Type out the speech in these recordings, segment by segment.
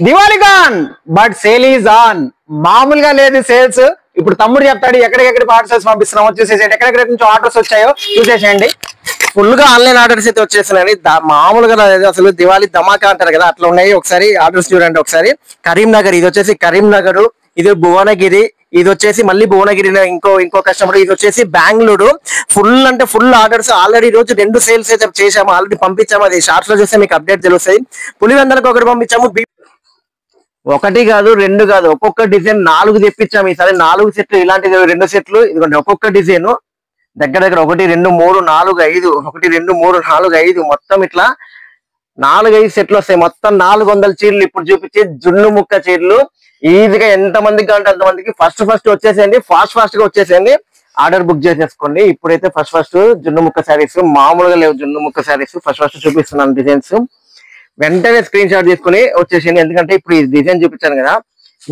Diwali gone but sale is on. మామూలుగా లేదు sales. ఇప్పుడు తమ్ముడు చెప్తాడు ఎక్కడికెక్కడ పార్సల్స్ పంపిస్తున్నామో చూసేసేయండి. ఎక్కడెక్కడ నుంచి ఆర్డర్స్ వచ్చాయో చూసేసేయండి. ఫుల్ గా ఆన్లైన్ ఆర్డర్స్ అయితే వచ్చేస్తున్నాయి. మామూలుగా లేదు అసలు. దివాళీ ధమాకా అంటారు కదా, అట్లా ఉన్నాయి. ఒకసారి ఆర్డర్స్ చూడండి. ఒకసారి కరీంనగర్, ఇది వచ్చేసి కరీంనగర్, ఇది భువనగిరి, ఇది వచ్చేసి మళ్ళీ భువనగిరి ఇంకో కస్టమర్, ఇది వచ్చేసి బెంగళూరు. ఫుల్ అంటే ఫుల్ ఆర్డర్స్. ఆల్రెడీ ఈ రోజు 2 సేల్స్ అయితే చేసాము, ఆల్రెడీ పంపించాము. అది షార్ట్స్ లో చూస్తే మీకు అప్డేట్ తెలుస్తాయి. పులివెందలకు ఒకటి పంపించాము. ఒకటి కాదు, 2 కాదు, ఒక్కొక్క డిజైన్ 4 తెప్పించాము ఈసారి. 4 సెట్లు, ఇలాంటిది 2 సెట్లు. ఇదిగోండి ఒక్కొక్క డిజైన్ దగ్గర 1 2 3 4 5, 1 2 3 4 5, మొత్తం ఇట్లా 4-5 సెట్లు వస్తాయి. మొత్తం 400 చీరలు ఇప్పుడు చూపించి జున్ను ముక్క చీరలు. ఈజీగా ఎంత మందికి కావాలంటే అంతమందికి ఫస్ట్ వచ్చేసేయండి. ఫాస్ట్ గా వచ్చేసేయండి. ఆర్డర్ బుక్ చేసేసుకోండి. ఇప్పుడైతే ఫస్ట్ జున్ను ముక్క శారీస్ మామూలుగా లేవు. జున్ను ముక్క శారీస్ ఫస్ట్ చూపిస్తున్నాను డిజైన్స్. వెంటనే స్క్రీన్ షాట్ తీసుకుని వచ్చేసింది. ఎందుకంటే ఇప్పుడు ఈ డిజైన్ చూపించాను కదా,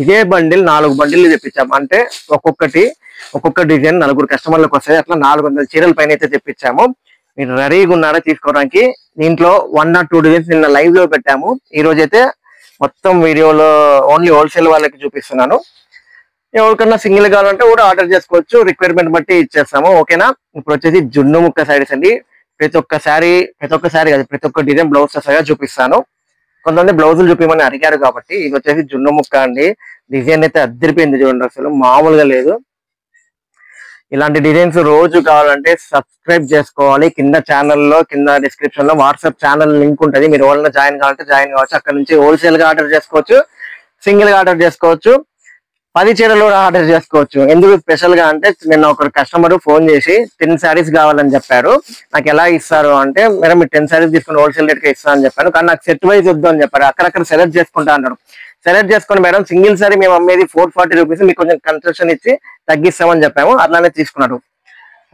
ఇదే బండిల్ 4 బండిల్ తెప్పించాం. అంటే ఒక్కొక్క డిజైన్ 4 కస్టమర్లకు వస్తాయి. అట్లా 400 చీరల పైన అయితే తెప్పించాము. మీరు రెడీగా ఉన్నారా తీసుకోవడానికి? దీంట్లో 1 or 2 డిజైన్స్ నిన్న లైవ్ లో పెట్టాము. ఈ రోజు అయితే మొత్తం వీడియోలో ఓన్లీ హోల్సేల్ వాళ్ళకి చూపిస్తున్నాను. ఎవరికన్నా సింగిల్ కావాలంటే కూడా ఆర్డర్ చేసుకోవచ్చు. రిక్వైర్మెంట్ బట్టి ఇచ్చేస్తాము. ఓకేనా? ఇప్పుడు వచ్చేసి జున్ను ముక్క శారీస్ అండి. ప్రతి ఒక్క శారీ ప్రతి ఒక్క డిజైన్ బ్లౌజ్ సగా చూపిస్తాను. కొంతమంది బ్లౌజులు చూపించమని అడిగారు కాబట్టి ఇది వచ్చేసి జున్ను ముక్క అండి. డిజైన్ అయితే అద్దరిపోయింది చూడండి, అసలు మామూలుగా లేదు. ఇలాంటి డిజైన్స్ రోజు కావాలంటే సబ్స్క్రైబ్ చేసుకోవాలి. కింద ఛానల్లో కింద డిస్క్రిప్షన్ లో వాట్సాప్ ఛానల్ లింక్ ఉంటుంది. మీరు ఎవరైనా జాయిన్ కావాలంటే జాయిన్ కావచ్చు. అక్కడ నుంచి హోల్సేల్ గా ఆర్డర్ చేసుకోవచ్చు, సింగిల్ గా ఆర్డర్ చేసుకోవచ్చు, 10 చీరలు కూడా ఆర్డర్ చేసుకోవచ్చు. ఎందుకు స్పెషల్ గా అంటే నిన్న ఒక కస్టమర్ ఫోన్ చేసి 10 శారీస్ కావాలని చెప్పారు. నాకు ఎలా ఇస్తారు అంటే, మేడం మీరు 10 శారీస్ తీసుకుని హోల్సేల్ రేట్ గా ఇస్తా అని చెప్పాను. కానీ నాకు సెట్ వైజ్ వద్దు అని చెప్పారు. అక్కడక్కడ సెలెక్ట్ చేసుకుంటా అన్నాడు. సెలెక్ట్ చేసుకుని మేడం సింగిల్ సారీ మేము అమ్మేది 440 రూపీస్, మీకు కొంచెం కన్సెషన్ ఇచ్చి తగ్గిస్తామని చెప్పాము. అట్లానే తీసుకున్నాడు.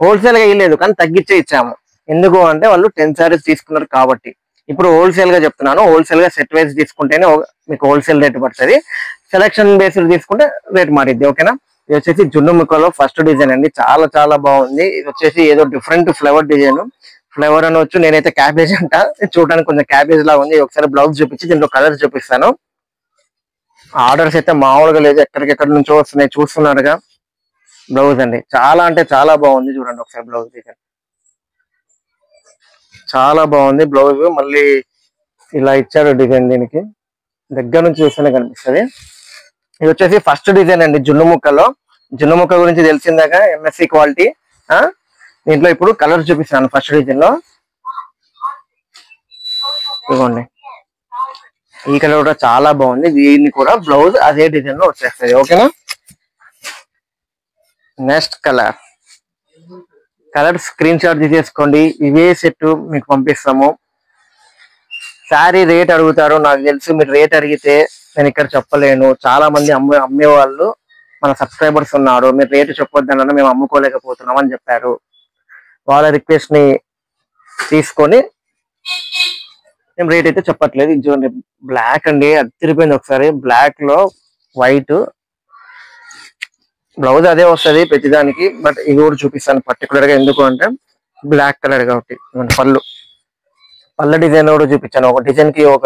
హోల్సేల్ గా ఇవ్వలేదు కానీ తగ్గించే ఇచ్చాము. ఎందుకు అంటే వాళ్ళు 10 శారీస్ తీసుకున్నారు కాబట్టి. ఇప్పుడు హోల్సేల్ గా చెప్తున్నాను. హోల్సేల్ గా సెట్ వైజ్ తీసుకుంటేనే మీకు హోల్సేల్ రేట్ పడుతుంది. సెలక్షన్ బేస్డ్ తీసుకుంటే రేట్ మారిద్ది. ఓకేనా? ఇది వచ్చేసి జున్ను ముక్కలో ఫస్ట్ డిజైన్ అండి. చాలా బాగుంది. ఇది వచ్చేసి ఏదో డిఫరెంట్ ఫ్లవర్ డిజైన్. ఫ్లవర్ అనొచ్చు, నేనైతే క్యాబేజ్ అంట. చూడడానికి కొంచెం క్యాబేజ్ లాగా ఉంది. ఒకసారి బ్లౌజ్ చూపించి దీంట్లో కలర్స్ చూపిస్తాను. ఆర్డర్స్ అయితే మామూలుగా లేదు, ఎక్కడికెక్కడ నుంచో వస్తున్నాయి. చూస్తున్నారుగా బ్లౌజ్ అండి. చాలా అంటే చాలా బాగుంది. చూడండి ఒకసారి బ్లౌజ్ డిజైన్ చాలా బాగుంది. బ్లౌజ్ మళ్ళీ ఇలా ఇచ్చాడు డిజైన్. దీనికి దగ్గర నుంచి చూస్తేనే కనిపిస్తుంది. ఇది వచ్చేసి ఫస్ట్ డిజైన్ అండి జున్ను ముక్కలో. జున్ను ముక్క గురించి తెలిసిందాక ఎంఎస్సి క్వాలిటీ. దీంట్లో ఇప్పుడు కలర్ చూపిస్తాను. ఫస్ట్ డిజైన్ లో ఇవ్వండి, ఈ కలర్ కూడా చాలా బాగుంది. దీన్ని కూడా బ్లౌజ్ అదే డిజైన్ లో వచ్చేస్తుంది. ఓకేనా? నెక్స్ట్ కలర్ స్క్రీన్ షాట్ తీసేసుకోండి. ఇవే సెట్ మీకు పంపిస్తాము. శారీ రేట్ అడుగుతారు నాకు తెలుసు. మీరు రేట్ అడిగితే నేను ఇక్కడ చెప్పలేను. చాలా మంది అమ్మేవాళ్ళు మన సబ్స్క్రైబర్స్ ఉన్నారు. మీరు రేటు చెప్పొద్దన్నా మేము అమ్ముకోలేకపోతున్నాం అని చెప్పారు. వాళ్ళ రిక్వెస్ట్ ని తీసుకొని మేము రేట్ అయితే చెప్పట్లేదు. ఇది చూడండి బ్లాక్ అండి, అదిరిపోయింది. ఒకసారి బ్లాక్ లో వైట్ బ్లౌజ్ అదే వస్తుంది ప్రతిదానికి. బట్ ఇది కూడా చూపిస్తాను పర్టికులర్ గా. ఎందుకు అంటే బ్లాక్ కలర్ కాబట్టి. పళ్ళ డిజైన్ కూడా చూపించాను. ఒక డిజైన్ కి ఒక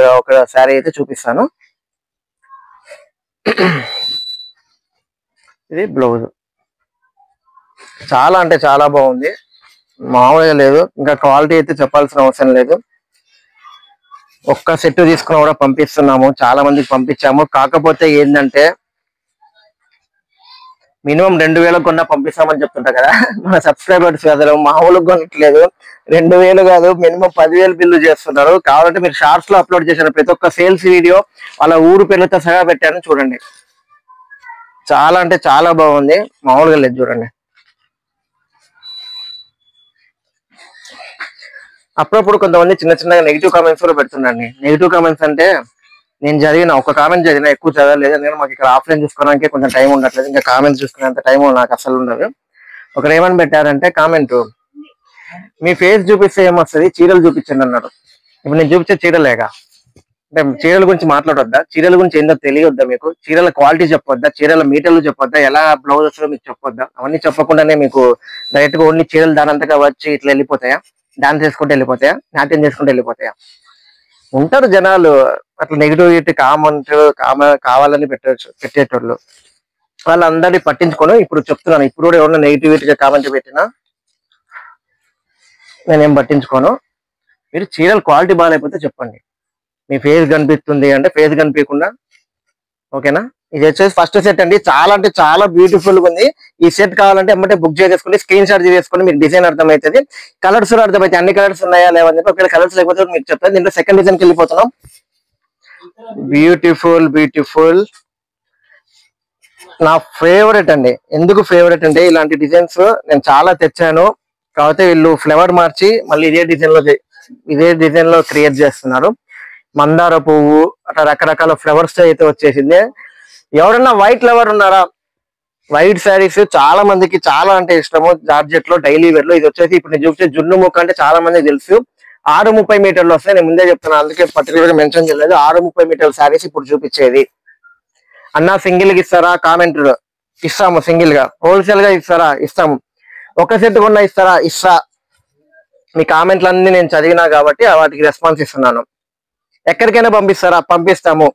శారీ అయితే చూపిస్తాను. ఇది బ్లౌజ్. చాలా అంటే చాలా బాగుంది, మామూలుగా లేదు. ఇంకా క్వాలిటీ అయితే చెప్పాల్సిన అవసరం లేదు. ఒక్క సెట్ తీసుకున్నా కూడా పంపిస్తున్నాము. చాలా మందికి పంపించాము. కాకపోతే ఏంటంటే మినిమం 2000 కొన్నా పంపిస్తామని చెప్తుంటా కదా మన సబ్స్క్రైబర్స్. అసలు మామూలుగా కొనట్లేదు. 2000 కాదు, మినిమం 10,000 బిల్లు చేస్తున్నారు. కావాలంటే మీరు షార్ట్స్ లో అప్లోడ్ చేశాను ప్రతి ఒక్క సేల్స్ వీడియో, వాళ్ళ ఊరు పేర్లతో సహా పెట్టాను. చూడండి చాలా అంటే చాలా బాగుంది, మామూలుగా లేదు. చూడండి అప్పుడప్పుడు కొంతమంది చిన్నగా నెగిటివ్ కామెంట్స్ కూడా పెడుతున్నాండి. నెగిటివ్ కామెంట్స్ అంటే నేను ఒక కామెంట్ చదివినా, ఎక్కువ చదవలేదు. నేను మాకు ఇక్కడ ఆఫ్లైన్ చూసుకోవడానికి కొంచెం టైం ఉండట్లేదు. ఇంకా కామెంట్స్ చూసుకునేంత టైం నాకు అసలు ఉండదు. ఒకరు ఏమని పెట్టారంటే కామెంట్, మీ ఫేస్ చూపిస్తే ఏమొస్తుంది, చీరలు చూపించండి అన్నారు. ఇప్పుడు నేను చూపించే చీరలేగా అంటే చీరల గురించి మాట్లాడొద్దా? చీరల గురించి ఏందో తెలియొద్దా మీకు? చీరల క్వాలిటీ చెప్పొద్దా? చీరల మీటర్లు చెప్పొద్దా? ఎలా బ్లౌజ్ వస్తుందో మీకు చెప్పొద్దా? అవన్నీ చెప్పకుండానే మీకు డైరెక్ట్ గా ఓన్లీ చీరలు దానంతగా వచ్చి ఇట్లా వెళ్ళిపోతాయా? డాన్స్ చేసుకుంటూ వెళ్ళిపోతాయా? నాట్యం చేసుకుంటూ వెళ్ళిపోతాయా? ఉంటారు జనాలు అట్లా నెగిటివిటీ కావాలని పెట్టేటోళ్ళు. వాళ్ళందరినీ పట్టించుకొని ఇప్పుడు చెప్తున్నాను. ఇప్పుడు కూడా ఎవరైనా నెగిటివిటీగా కామెంట్ పెట్టినా నేనేం పట్టించుకోను. మీరు చీరలు క్వాలిటీ బాగాలేకపోతే చెప్పండి. మీ ఫేస్ కనిపిస్తుంది అంటే ఫేస్ కనిపించకుండా, ఓకేనా. ఇది వచ్చేసి ఫస్ట్ సెట్ అండి. చాలా అంటే చాలా బ్యూటిఫుల్ గా ఉంది. ఈ సెట్ కావాలంటే ఎమ్మటే బుక్ చేసేసుకుని స్క్రీన్ షాట్ చేసుకుని మీకు డిజైన్ అర్థమవుతుంది, కలర్స్ కూడా అర్థమవుతాయి. అన్ని కలర్స్ ఉన్నాయా లేవని చెప్పి ఒకవేళ కలర్స్ లేకపోతే మీకు చెప్తాను. దీంట్లో సెకండ్ డిజైన్కి వెళ్ళిపోతున్నాం. బ్యూటిఫుల్ నా ఫేవరెట్ అండి. ఎందుకు ఫేవరెట్ అంటే ఇలాంటి డిజైన్స్ నేను చాలా తెచ్చాను. కాకపోతే వీళ్ళు ఫ్లేవర్ మార్చి మళ్ళీ ఇదే డిజైన్ లో క్రియేట్ చేస్తున్నారు. మందార పువ్వు అట్లా రకరకాల ఫ్లవర్స్ అయితే వచ్చేసింది. ఎవరన్నా వైట్ లవర్ ఉన్నారా? వైట్ శారీస్ చాలా మందికి చాలా అంటే ఇష్టము. జార్జెట్ లో డైలీ వేర్ లో ఇది వచ్చేసి ఇప్పుడు నేను చూసే జున్ను ముక్క అంటే చాలా మందికి తెలుసు. 630 మీటర్లు వస్తాయి. నేను ముందే చెప్తున్నాను, అందుకే పర్టికులర్ గా మెన్షన్ చేయలేదు. 630 మీటర్ల శారీస్ ఇప్పుడు చూపించేది. అన్నా సింగిల్ గా ఇస్తారా? కామెంట్ ఇస్తాము. సింగిల్ గా హోల్సేల్ గా ఇస్తారా? ఇస్తాము. ఒక సెట్ కొన్నా ఇస్తారా? ఇస్తా. మీ కామెంట్లు అన్ని నేను చదివినా కాబట్టి వాటికి రెస్పాన్స్ ఇస్తున్నాను. ఎక్కడికైనా పంపిస్తారా? పంపిస్తాము.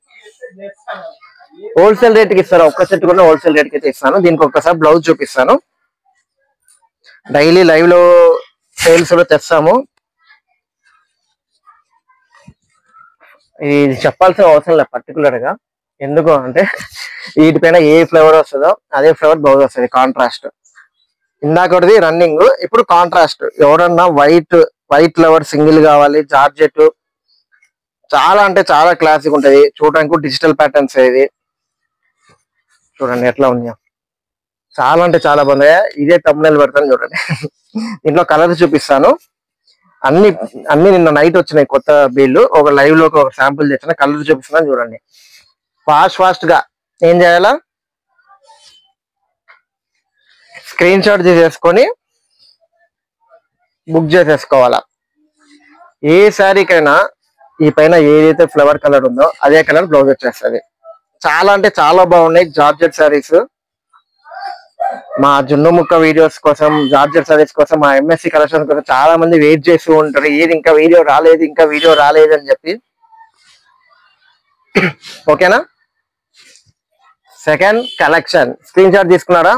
హోల్సేల్ రేట్ కి ఇస్తారా? ఒక్క సెట్ కూడా హోల్సేల్ రేట్ కి అయితే ఇస్తాను. దీనికి ఒక్కసారి బ్లౌజ్ చూపిస్తాను. డైలీ లైవ్ లో సేల్స్ లో తెస్తాము. ఇది చెప్పాల్సిన అవసరం లేదు పర్టికులర్ గా. ఎందుకు అంటే వీటిపైన ఏ ఫ్లేవర్ వస్తుందో అదే ఫ్లేవర్ బ్లౌజ్ వస్తుంది. కాంట్రాస్ట్ ఇందాకటిది రన్నింగ్, ఇప్పుడు కాంట్రాస్ట్. ఎవరన్నా వైట్ ఫ్లేవర్ సింగిల్ కావాలి, జార్జెట్ చాలా అంటే చాలా క్లాసిక్ ఉంటది. చూడడానికి డిజిటల్ ప్యాటర్న్స్. ఇది చూడండి ఎట్లా ఉంది, చాలా అంటే చాలా బాగుంది. ఇదే తమ్మునేలు పెడతాను చూడండి. దీంట్లో కలర్స్ చూపిస్తాను. అన్ని నిన్న నైట్ వచ్చినాయి కొత్త బిల్లు. ఒక లైవ్ లో ఒక శాంపుల్ తెచ్చిన కలర్ చూపిస్తున్నాను చూడండి. ఫాస్ట్ గా ఏం చేయాలా? స్క్రీన్ షాట్ తీసేసుకొని బుక్ చేసేసుకోవాలా. ఏ శారీకైనా ఈ పైన ఏదైతే ఫ్లవర్ కలర్ ఉందో అదే కలర్ బ్లౌజ్ వచ్చేస్తుంది. చాలా అంటే చాలా బాగున్నాయి జార్జెట్ శారీస్. మా జున్ను ముక్క వీడియోస్ కోసం, జార్జెట్ శారీస్ కోసం, మా ఎంఎస్సి కలెక్షన్ కోసం చాలా మంది వెయిట్ చేస్తూ ఉంటారు. ఏది ఇంకా వీడియో రాలేదు అని చెప్పి. ఓకేనా. సెకండ్ కలెక్షన్ స్క్రీన్ షాట్ తీసుకున్నారా?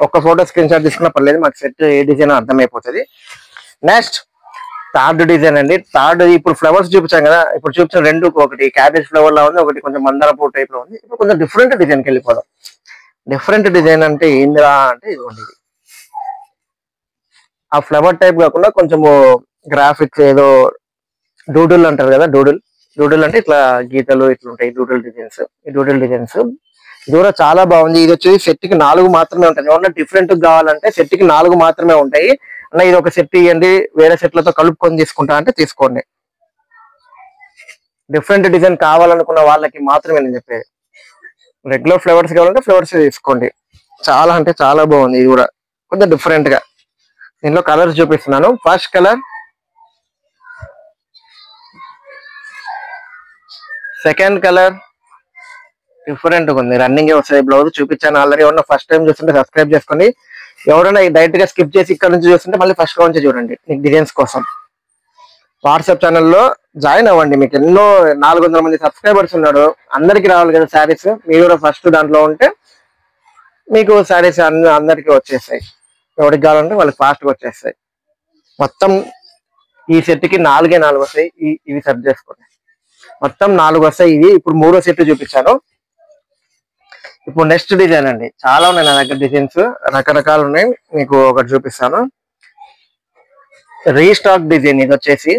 ఒక్క ఫోటో స్క్రీన్ షాట్ తీసుకున్నా పర్లేదు, మాకు సెట్ ఏ డిజైన్ అర్థమైపోతుంది. నెక్స్ట్ థర్డ్ డిజైన్ అండి. థర్డ్ ఇప్పుడు ఫ్లవర్స్ చూపించాం కదా, ఇప్పుడు చూపించిన రెండు, ఒకటి క్యాబేజ్ ఫ్లవర్ లా ఉంది, ఒకటి కొంచెం మందార పువ్వు టైప్ లో ఉంది. ఇప్పుడు కొంచెం డిఫరెంట్ డిజైన్కి వెళ్ళిపోదాం. డిఫరెంట్ డిజైన్ అంటే ఏందిరా అంటే ఇదిగోండి. ఆ ఫ్లవర్ టైప్ కాకుండా కొంచెము గ్రాఫిక్స్ ఏదో డూడుల్ అంటారు కదా, డూడుల్ అంటే ఇట్లా గీతలు ఇట్లా ఉంటాయి. డూడుల్ డిజైన్స్ ఇది కూడా చాలా బాగుంది. ఇది వచ్చేసి సెట్ కి 4 మాత్రమే ఉంటాయి. ఏమన్నా డిఫరెంట్ కావాలంటే సెట్ కి 4 మాత్రమే ఉంటాయి. అన్న ఇది ఒక సెట్ ఇవ్వండి, వేరే సెట్లతో కలుపుకొని తీసుకుంటా అంటే తీసుకోండి. డిఫరెంట్ డిజైన్ కావాలనుకున్న వాళ్ళకి మాత్రమే నేను చెప్పేది. రెగ్యులర్ ఫ్లవర్స్ కావాలంటే ఫ్లవర్స్ తీసుకోండి. చాలా అంటే చాలా బాగుంది. ఇది కూడా కొంచెం డిఫరెంట్ గా. దీనిలో కలర్స్ చూపిస్తున్నాను. First colour, second colour different గా ఉంది. రన్నింగ్ వస్తాయి. బ్లౌజ్ చూపించాను ఆల్రెడీ. ఎవరన్నా ఫస్ట్ టైం చూస్తుంటే సబ్స్క్రైబ్ చేసుకోండి. ఎవరైనా డైరెక్ట్ గా స్కిప్ చేసి ఇక్కడ నుంచి చూస్తుంటే మళ్ళీ ఫస్ట్ నుంచి చూడండి. మీకు డిజైన్స్ కోసం వాట్సాప్ ఛానల్లో జాయిన్ అవ్వండి. మీకు ఎన్నో 400 మంది సబ్స్క్రైబర్స్ ఉన్నాడు. అందరికి రావాలి కదా శారీస్. మీరు కూడా ఫస్ట్ దాంట్లో ఉంటే మీకు శారీస్ అందరికి వచ్చేస్తాయి. ఎవరికి కావాలంటే వాళ్ళకి ఫాస్ట్ గా వచ్చేస్తాయి. మొత్తం ఈ సెట్ కి 4 వస్తాయి. ఇవి సెట్ చేసుకోండి. మొత్తం 4 వస్తాయి. ఇవి ఇప్పుడు 3వ సెట్ చూపించాను. ఇప్పుడు నెక్స్ట్ డిజైన్ అండి. చాలా ఉన్నాయి నా దగ్గర డిజైన్స్, రకరకాలు ఉన్నాయి. మీకు ఒకటి చూపిస్తాను. Restock design. ఇది వచ్చేసి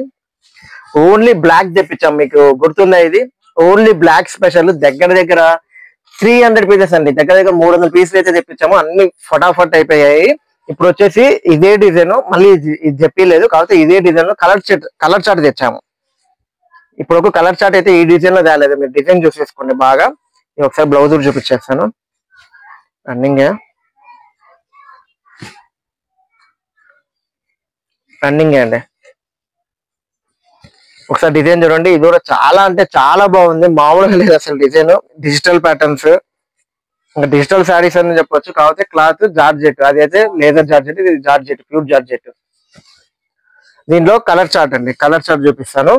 ఓన్లీ బ్లాక్ తెప్పించాం. మీకు గుర్తుందా? ఇది ఓన్లీ బ్లాక్ స్పెషల్. దగ్గర 300 పీసెస్ అండి. దగ్గర 300 పీసులు అయితే తెప్పించాము. అన్ని ఫటాఫట్ అయిపోయాయి. ఇప్పుడు వచ్చేసి ఇదే డిజైన్ మళ్ళీ ఇది చెప్పలేదు, కాకపోతే ఇదే డిజైన్ లో కలర్ చార్ట్ తెచ్చాము. ఇప్పుడు ఒక కలర్ చార్ట్ అయితే ఈ డిజైన్ లో తేలేదు. మీరు డిజైన్ చూసేసుకోండి బాగా. ఒకసారి బ్లౌజ్ కూడా చూపించేస్తాను. రన్నింగ్ అండి. ఒకసారి డిజైన్ చూడండి. ఇది కూడా చాలా అంటే చాలా బాగుంది. మామూలుగా లేదు అసలు డిజైన్. డిజిటల్ ప్యాటర్న్స్, ఇంకా డిజిటల్ శారీస్ అని చెప్పొచ్చు. కాకపోతే క్లాత్ జార్జెట్, అది అయితే లేదర్ జార్జెట్, ఇది జార్జెట్, ప్యూర్ జార్జెట్. దీనిలో కలర్ చార్ట్ అండి. కలర్ చార్ట్ చూపిస్తాను.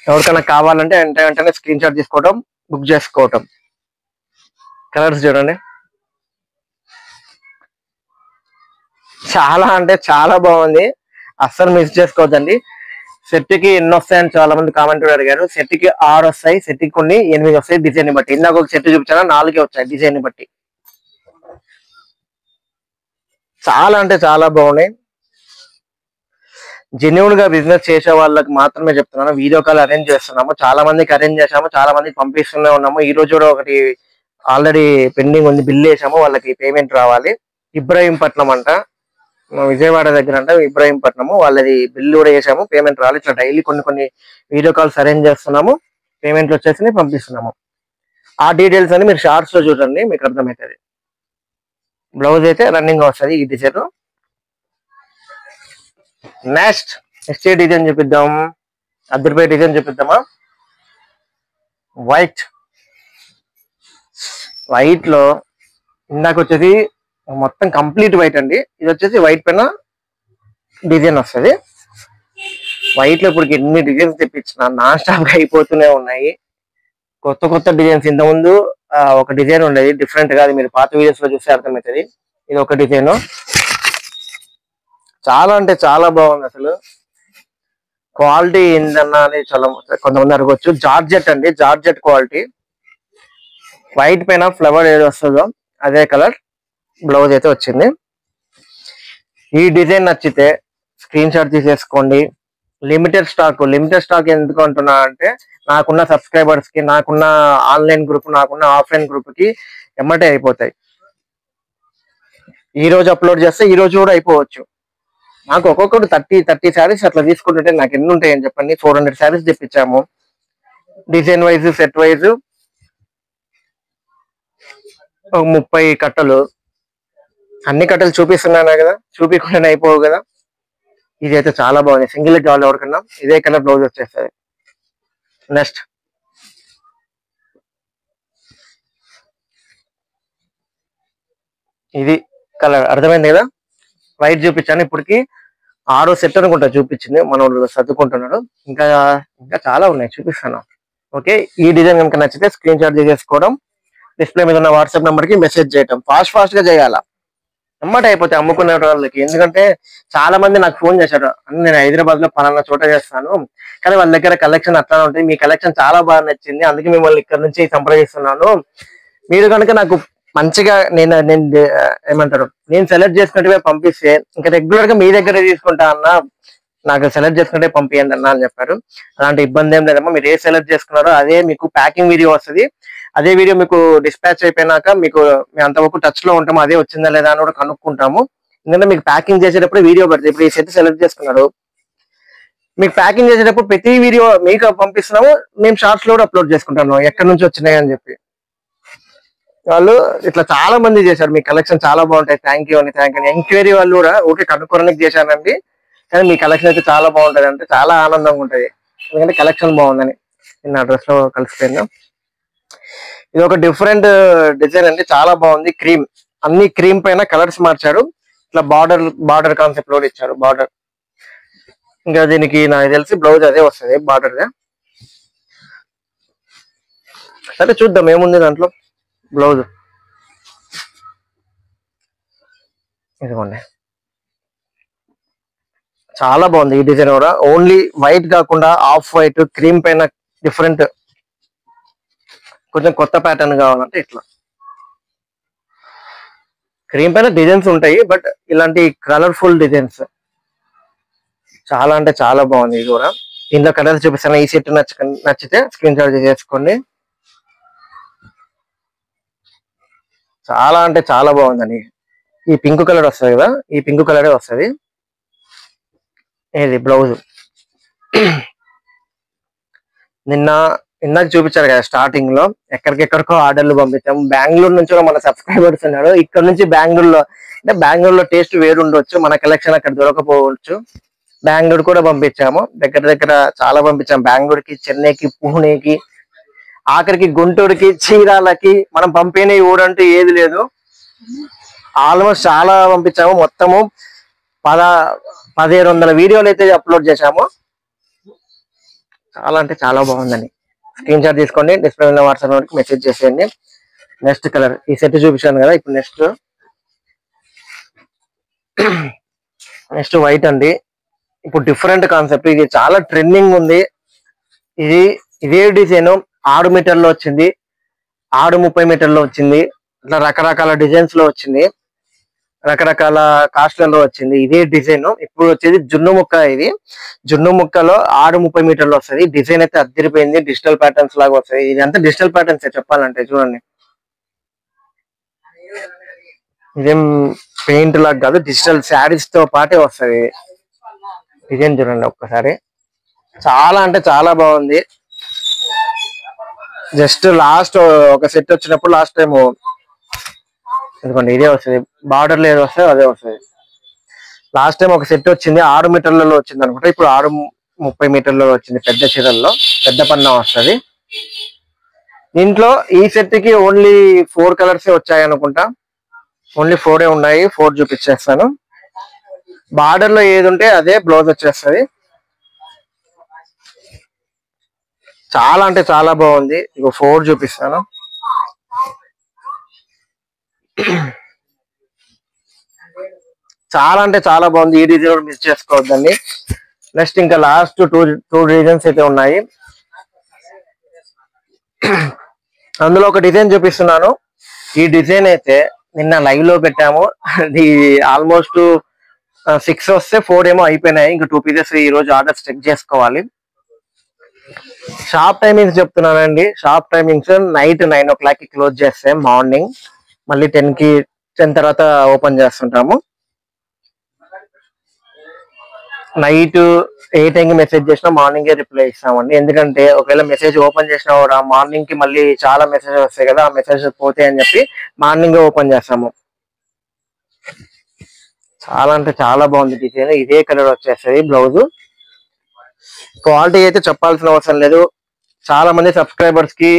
ఎవరికైనా కావాలంటే వెంటనే స్క్రీన్ షాట్ తీసుకోవడం, బుక్ చేసుకోవటం. కలర్స్ చూడండి, చాలా అంటే చాలా బాగుంది, అస్సలు మిస్ చేసుకోవద్దండి. సెట్ కి ఎన్ని వస్తాయని చాలా మంది కామెంట్ అడిగారు. సెట్ కి 6 వస్తాయి, సెట్ కి కొన్ని 8 వస్తాయి డిజైన్ బట్టి. ఇందాక ఒక సెట్ చూపించాను, 4 వచ్చాయి డిజైన్ బట్టి. చాలా అంటే చాలా బాగున్నాయి. జెన్యున్ గా బిజినెస్ చేసే వాళ్ళకి మాత్రమే చెప్తున్నాను. వీడియో కాల్ అరేంజ్ చేస్తున్నాము, చాలా మందికి అరేంజ్ చేసాము, చాలా మందికి పంపిస్తూనే ఉన్నాము. ఈ రోజు కూడా ఒకటి ఆల్రెడీ పెండింగ్ ఉంది, బిల్ వేసాము, వాళ్ళకి పేమెంట్ రావాలి. ఇబ్రాహీంపట్నం అంట, విజయవాడ దగ్గర అంట ఇబ్రాహీంపట్నము, వాళ్ళది బిల్లు కూడా వేసాము, పేమెంట్ రావాలి. ఇట్లా డైలీ కొన్ని వీడియో కాల్స్ అరేంజ్ చేస్తున్నాము, పేమెంట్లు వచ్చేసి పంపిస్తున్నాము. ఆ డీటెయిల్స్ అని మీరు షార్ట్స్ లో చూడండి, మీకు అర్థమవుతుంది. బ్లౌజ్ అయితే రన్నింగ్ వస్తుంది ఈ డిజైన్. నెక్స్ట్ డిజైన్ చూపిద్దాం, అద్దరిపై డిజైన్ చూపిద్దామా. వైట్ లో ఇందాక వచ్చేసి మొత్తం కంప్లీట్ వైట్ అండి, ఇది వచ్చేసి వైట్ పైన డిజైన్ వస్తుంది. వైట్ లో ఇప్పుడు ఎన్ని డిజైన్స్ తెప్పించిన నాన్ స్టాప్ గా అయిపోతూనే ఉన్నాయి. కొత్త డిజైన్స్. ఇంతకుముందు ఒక డిజైన్ ఉండేది డిఫరెంట్ గా, అది మీరు పాత వీడియోస్ లో చూస్తే అర్థమవుతుంది. ఇది ఒక డిజైన్, చాలా అంటే చాలా బాగుంది. అసలు క్వాలిటీ ఏందన్నా అని చాలా కొంతమంది అడగొచ్చు. జార్జెట్ అండి, జార్జెట్ క్వాలిటీ. వైట్ పైన ఫ్లవర్ ఏది వస్తుందో అదే కలర్ బ్లౌజ్ అయితే వచ్చింది. ఈ డిజైన్ నచ్చితే స్క్రీన్ షాట్ తీసేసుకోండి. లిమిటెడ్ స్టాక్ ఎందుకు అంటున్నా అంటే, నాకున్న సబ్స్క్రైబర్స్ కి, నాకున్న ఆన్లైన్ గ్రూప్, నాకున్న ఆఫ్లైన్ గ్రూప్ కి ఎమ్మటే అయిపోతాయి. ఈ రోజు అప్లోడ్ చేస్తే ఈ రోజు కూడా అయిపోవచ్చు. నాకు ఒక్కొక్కటి 30 శారీస్ అట్లా తీసుకుంటుంటే నాకు ఎన్ని ఉంటాయని చెప్పండి. 400 శారీస్ తెప్పించాము, డిజైన్ వైజ్, సెట్ వైజ్ 30 కట్టలు. అన్ని కట్టలు చూపిస్తున్నాను కదా, చూపించకుండానే అయిపోవు కదా. ఇది అయితే చాలా బాగుంది, సింగిల్ కావాలి ఎవరికన్నా, ఇదే కలర్ బ్లౌజ్ వచ్చేస్తుంది. నెక్స్ట్ ఇది కలర్ అర్థమైంది కదా. వైట్ చూపించాను, ఇప్పటికి 6వ సెట్ అనుకుంటా చూపించింది, మనం సర్దుకుంటున్నాడు. ఇంకా చాలా ఉన్నాయి, చూపిస్తాను. ఓకే, ఈ డిజైన్ కనుక నచ్చితే స్క్రీన్ షాట్ తీసేసుకోవడం, డిస్ప్లే మీద ఉన్న వాట్సాప్ నెంబర్ కి మెసేజ్ చేయటం. ఫాస్ట్ గా చేయాలా, ఎమ్మట అయిపోతే అమ్ముకునే వాళ్ళకి. ఎందుకంటే చాలా మంది నాకు ఫోన్ చేశారు, నేను హైదరాబాద్ లో పలానా చోట చేస్తాను, కానీ వాళ్ళ దగ్గర కలెక్షన్ అట్లానే ఉంటుంది, మీ కలెక్షన్ చాలా బాగా నచ్చింది, అందుకే మిమ్మల్ని ఇక్కడ నుంచి సంప్రదిస్తున్నాను. మీరు కనుక నాకు మంచిగా నేను ఏమంటారు, నేను సెలెక్ట్ చేసుకుంటే పంపిస్తే ఇంకా రెగ్యులర్ గా మీ దగ్గరే తీసుకుంటా అన్న, నాకు సెలెక్ట్ చేసుకుంటే పంపించండి అన్న అని చెప్పారు. అలాంటి ఇబ్బంది ఏం లేదమ్మా, మీరు ఏ సెలెక్ట్ చేసుకున్నారో అదే మీకు ప్యాకింగ్ వీడియో వస్తుంది. అదే వీడియో మీకు డిస్పాచ్ అయిపోయినాక మీకు అంతవరకు టచ్ లో ఉంటాము, అదే వచ్చిందా లేదా అని కూడా కనుక్కుంటాము. ఎందుకంటే మీకు ప్యాకింగ్ చేసేటప్పుడు వీడియో పడుతుంది. ఇప్పుడు ఈ సెట్ సెలెక్ట్ చేసుకున్నారు, మీకు ప్యాకింగ్ చేసేటప్పుడు ప్రతి వీడియో మీకు పంపిస్తున్నాము, మేము షార్ట్స్ లో కూడా అప్లోడ్ చేసుకుంటాము ఎక్కడి నుంచి వచ్చినాయి అని చెప్పి. వాళ్ళు ఇట్లా చాలా మంది చేశారు, మీ కలెక్షన్ చాలా బాగుంటాయి, థ్యాంక్ యూ అని ఎంక్వైరీ వాళ్ళు కూడా ఓకే కనుక్కోవడానికి చేశానండి, కానీ మీ కలెక్షన్ అయితే చాలా బాగుంటది అంటే చాలా ఆనందంగా ఉంటది, ఎందుకంటే కలెక్షన్ బాగుందని. నిన్న డ్రెస్ లో కలిసిపోయిందా. ఇది ఒక డిఫరెంట్ డిజైన్ అండి, చాలా బాగుంది. క్రీమ్, అన్ని క్రీమ్ పైన కలర్స్ మార్చారు, ఇట్లా బార్డర్ కాన్సెప్ట్ లో ఇచ్చారు. బార్డర్ ఇంకా దీనికి నాకు తెలిసి బ్లౌజ్ అదే వస్తుంది బార్డర్ గా. సరే చూద్దాం ఏముంది దాంట్లో. బ్లౌజ్ ఇదిగోండి, చాలా బాగుంది ఈ డిజైన్ కూడా. ఓన్లీ వైట్ కాకుండా ఆఫ్ వైట్, క్రీమ్ పైన డిఫరెంట్, కొంచెం కొత్త ప్యాటర్న్ కావాలంటే ఇట్లా క్రీమ్ పైన డిజైన్స్ ఉంటాయి, బట్ ఇలాంటి కలర్ఫుల్ డిజైన్స్ చాలా అంటే చాలా బాగుంది. ఇది కూడా దీంట్లో కలర్స్ చూపిస్తాను, ఈ సెట్ నచ్చితే స్క్రీన్ షాట్ చేసుకోండి. చాలా అంటే చాలా బాగుందండి. ఈ పింక్ కలర్ వస్తుంది కదా, ఈ పింక్ కలరే వస్తుంది. ఇది బ్లౌజ్. ఇందాక చూపించారు కదా స్టార్టింగ్ లో, ఎక్కడికెక్కడికో ఆర్డర్లు పంపించాము. బెంగళూరు నుంచి కూడా మన సబ్స్క్రైబర్స్ ఉన్నారు. ఇక్కడ నుంచి బెంగళూరులో అంటే బెంగళూరులో టేస్ట్ వేరు ఉండొచ్చు, మన కలెక్షన్ అక్కడ దొరకపోవచ్చు. బెంగళూరు కూడా పంపించాము, దగ్గర చాలా పంపించాము. బెంగళూరుకి, చెన్నైకి, పూణేకి, ఆఖరికి గుంటూరుకి, చీరాలకి. మనం పంపిన ఊరంటూ ఏది లేదు, ఆల్మోస్ట్ చాలా పంపించాము. మొత్తము 1700 వీడియోలు అయితే అప్లోడ్ చేశాము. చాలా అంటే చాలా బాగుందండి. స్క్రీన్ షాట్ తీసుకోండి, డిస్ప్లే ఉన్న వాట్సాప్ నెంబర్కి మెసేజ్ చేసేయండి. నెక్స్ట్ కలర్ ఈ సెట్ చూపించాను కదా, ఇప్పుడు నెక్స్ట్ వైట్ అండి. ఇప్పుడు డిఫరెంట్ కాన్సెప్ట్, ఇది చాలా ట్రెండింగ్ ఉంది. ఇదే డిజైన్ 6 మీటర్లో వచ్చింది, 6:30 మీటర్లో వచ్చింది, ఇట్లా రకరకాల డిజైన్స్ లో వచ్చింది, రకరకాల కాస్ట్లలో వచ్చింది. ఇదే డిజైన్ ఇప్పుడు వచ్చేది జున్ను ముక్క. ఇది జున్ను ముక్కలో 6:30 మీటర్లు వస్తుంది. డిజైన్ అయితే అద్దరిపోయింది, డిజిటల్ ప్యాటర్న్స్ లాగా వస్తాయి. ఇది అంతా డిజిటల్ ప్యాటర్న్స్ చెప్పాలంటే. చూడండి, ఇదేం పెయింట్ లాగా కాదు, డిజిటల్ శారీస్ తో పాటే వస్తుంది. డిజైన్ చూడండి ఒక్కసారి, చాలా అంటే చాలా బాగుంది. జస్ట్ లాస్ట్ ఒక సెట్ వచ్చినప్పుడు లాస్ట్ టైం ఎందుకంటే ఇదే వస్తుంది, బార్డర్ లో ఏదో వస్తుంది అదే వస్తుంది. లాస్ట్ టైం ఒక సెట్ వచ్చింది 6 మీటర్లలో వచ్చింది అనుకుంటా, ఇప్పుడు 6:30 మీటర్లలో వచ్చింది. పెద్ద చీరల్లో పెద్ద పన్నా వస్తుంది. దీంట్లో ఈ సెట్ కి ఓన్లీ 4 కలర్స్ వచ్చాయి అనుకుంటా, ఓన్లీ 4 ఉన్నాయి. 4 చూపించేస్తాను. బార్డర్ లో ఏది ఉంటే అదే బ్లౌజ్ వచ్చేస్తుంది. చాలా అంటే చాలా బాగుంది. ఇక 4 చూపిస్తాను. చాలా అంటే చాలా బాగుంది. ఈ డిజైన్ కూడా మిస్ చేసుకోవద్దండి. నెక్స్ట్ ఇంకా లాస్ట్ టూ డిజైన్స్ అయితే ఉన్నాయి. అందులో ఒక డిజైన్ చూపిస్తున్నాను. ఈ డిజైన్ అయితే నిన్న లైవ్ లో పెట్టాము. అది ఆల్మోస్ట్ 6 వస్తే 4 ఏమో అయిపోయినాయి. ఇంకా 2 పీసెస్ ఈ రోజు ఆర్డర్స్ చెక్ చేసుకోవాలి. షాప్ టైమింగ్స్ చెప్తున్నానండి. షాప్ టైమింగ్స్ నైట్ 9 o'clock కి క్లోజ్ చేస్తే మార్నింగ్ మళ్ళీ 10 తర్వాత ఓపెన్ చేస్తుంటాము. నైట్ 8 మెసేజ్ చేసినా మార్నింగే రిప్లై ఇస్తామండి. ఎందుకంటే ఒకవేళ మెసేజ్ ఓపెన్ చేసినా కూడా మార్నింగ్ కి మళ్ళీ చాలా మెసేజ్ వస్తాయి కదా, ఆ మెసేజ్ పోతాయి అని చెప్పి మార్నింగ్ ఓపెన్ చేస్తాము. చాలా అంటే చాలా బాగుంది డిజైన్. ఇదే కలర్ వచ్చేస్తుంది బ్లౌజ్. క్వాలిటీ అయితే చెప్పాల్సిన అవసరం లేదు. చాలా మంది సబ్స్క్రైబర్స్ కి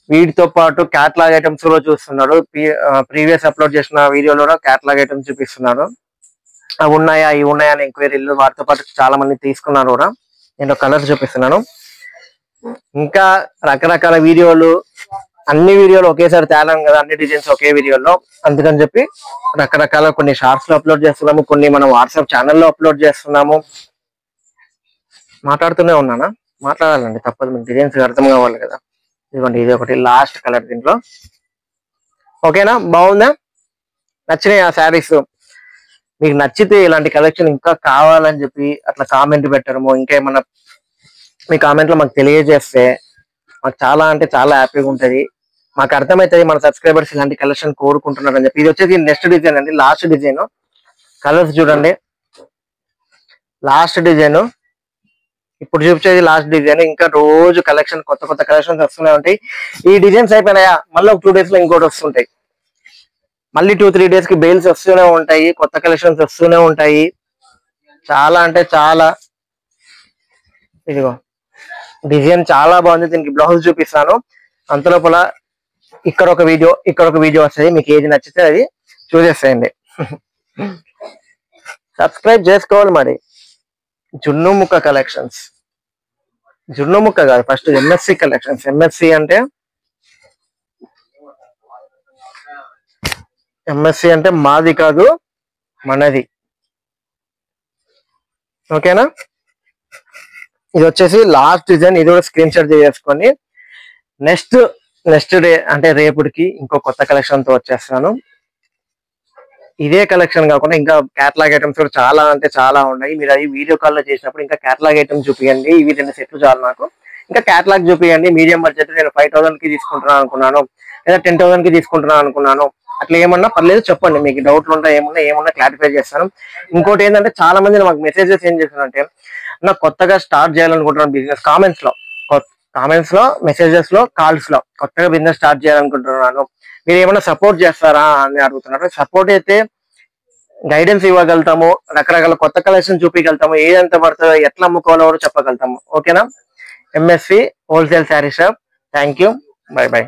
వీటితో పాటు క్యాటలాగ్ ఐటమ్స్ కూడా చూస్తున్నాడు. ప్రీవియస్ అప్లోడ్ చేసిన వీడియోలో క్యాటలాగ్ ఐటమ్స్ చూపిస్తున్నాడు. అవి ఉన్నాయా ఇవి ఉన్నాయా అని ఎంక్వైరీలు, వాటితో పాటు చాలా మంది తీసుకున్నారు కూడా. నేను కలర్స్ చూపిస్తున్నాను. ఇంకా రకరకాల వీడియోలు, అన్ని వీడియోలు ఒకేసారి తేలాం కదా, అన్ని డిజైన్స్ ఒకే వీడియోలో. అందుకని చెప్పి రకరకాల కొన్ని షార్ట్స్ లో అప్లోడ్ చేస్తున్నాము, కొన్ని మనం వాట్సాప్ ఛానల్లో అప్లోడ్ చేస్తున్నాము. మాట్లాడుతూనే ఉన్నానా, మాట్లాడాలండి తప్పదు, మీకు డిజైన్స్ అర్థం కావాలి కదా. ఇదిగోండి, ఇది ఒకటి లాస్ట్ కలర్ దీంట్లో. ఓకేనా, బాగుందా? నచ్చినాయి ఆ శారీస్? మీకు నచ్చితే ఇలాంటి కలెక్షన్ ఇంకా కావాలని చెప్పి అట్లా కామెంట్ పెట్టడము, ఇంకా ఏమన్నా మీ కామెంట్ లో మాకు తెలియజేస్తే మాకు చాలా అంటే చాలా హ్యాపీగా ఉంటది. మాకు అర్థమవుతుంది మన సబ్స్క్రైబర్స్ ఇలాంటి కలెక్షన్ కోరుకుంటున్నారు అని చెప్పి. ఇది వచ్చేసి నెక్స్ట్ డిజైన్ అండి, లాస్ట్ డిజైన్. కలర్స్ చూడండి, లాస్ట్ డిజైన్. ఇప్పుడు చూపించేది లాస్ట్ డిజైన్. ఇంకా రోజు కలెక్షన్, కొత్త కొత్త కలెక్షన్స్ వస్తూనే ఉంటాయి. ఈ డిజైన్స్ అయిపోయినాయా మళ్ళీ ఒక 2 days లో ఇంకోటి వస్తుంటాయి. మళ్ళీ 2-3 days కి బెయిల్స్ వస్తూనే ఉంటాయి, కొత్త కలెక్షన్స్ వస్తూనే ఉంటాయి. చాలా అంటే చాలా. ఇదిగో డిజైన్ చాలా బాగుంది. దీనికి బ్లౌజ్ చూపిస్తాను. అంతలోపల ఇక్కడ ఒక వీడియో వస్తుంది. మీకు ఏది నచ్చితే అది చూసేసేయండి. సబ్స్క్రైబ్ చేసుకోవాలి మరి. జున్ను ముక్క కలెక్షన్స్, జున్ను ముక్క కాదు, ఫస్ట్ ఎంఎస్సి కలెక్షన్స్. ఎంఎస్సి అంటే మాది కాదు, మనది. ఓకేనా, ఇది వచ్చేసి లాస్ట్ డిజైన్. ఇది కూడా స్క్రీన్ షాట్ చేసుకోండి. నెక్స్ట్ డే అంటే రేపుడికి ఇంకో కొత్త కలెక్షన్ తో వచ్చేస్తాను. ఇదే కలెక్షన్ కాకుండా ఇంకా క్యాటలాగ్ ఐటమ్స్ కూడా చాలా అంటే చాలా ఉన్నాయి. మీరు అది వీడియో కాల్ లో చేసినప్పుడు ఇంకా క్యాటలాగ్ ఐటమ్స్ చూపించండి. ఇవి 2 సెట్లు చాలు నాకు. ఇంకా క్యాటలాగ్ చూపించండి. మీడియం బడ్జెట్ నేను 5,000 కి తీసుకుంటున్నాను అనుకున్నాను, లేదా 10,000 కి తీసుకుంటున్నాను అనుకున్నాను. అట్లా ఏమన్నా పర్లేదు చెప్పండి. మీకు డౌట్లు ఉంటాయి, ఏమన్నా క్లారిఫై చేస్తాను. ఇంకోటి ఏంటంటే చాలా మంది నాకు మెసేజెస్ ఏం చేస్తారంటే, నాకు కొత్తగా స్టార్ట్ చేయాలనుకుంటున్నాను బిజినెస్. కామెంట్స్ లో మెసేజెస్ లో కాల్స్ లో కొత్తగా బిజినెస్ స్టార్ట్ చేయాలనుకుంటున్నాను, మీరు ఏమైనా సపోర్ట్ చేస్తారా అని అడుగుతున్నారు. సపోర్ట్ అయితే గైడెన్స్ ఇవ్వగలుగుతాము, రకరకాల కొత్త కలెక్షన్ చూపించగలుగుతాము, ఏదంతా పడుతుందో ఎట్లా అమ్ముకోవాలో కూడా చెప్పగలుగుతాము. ఓకేనా, MSc wholesale sari shop. Thank you, by by.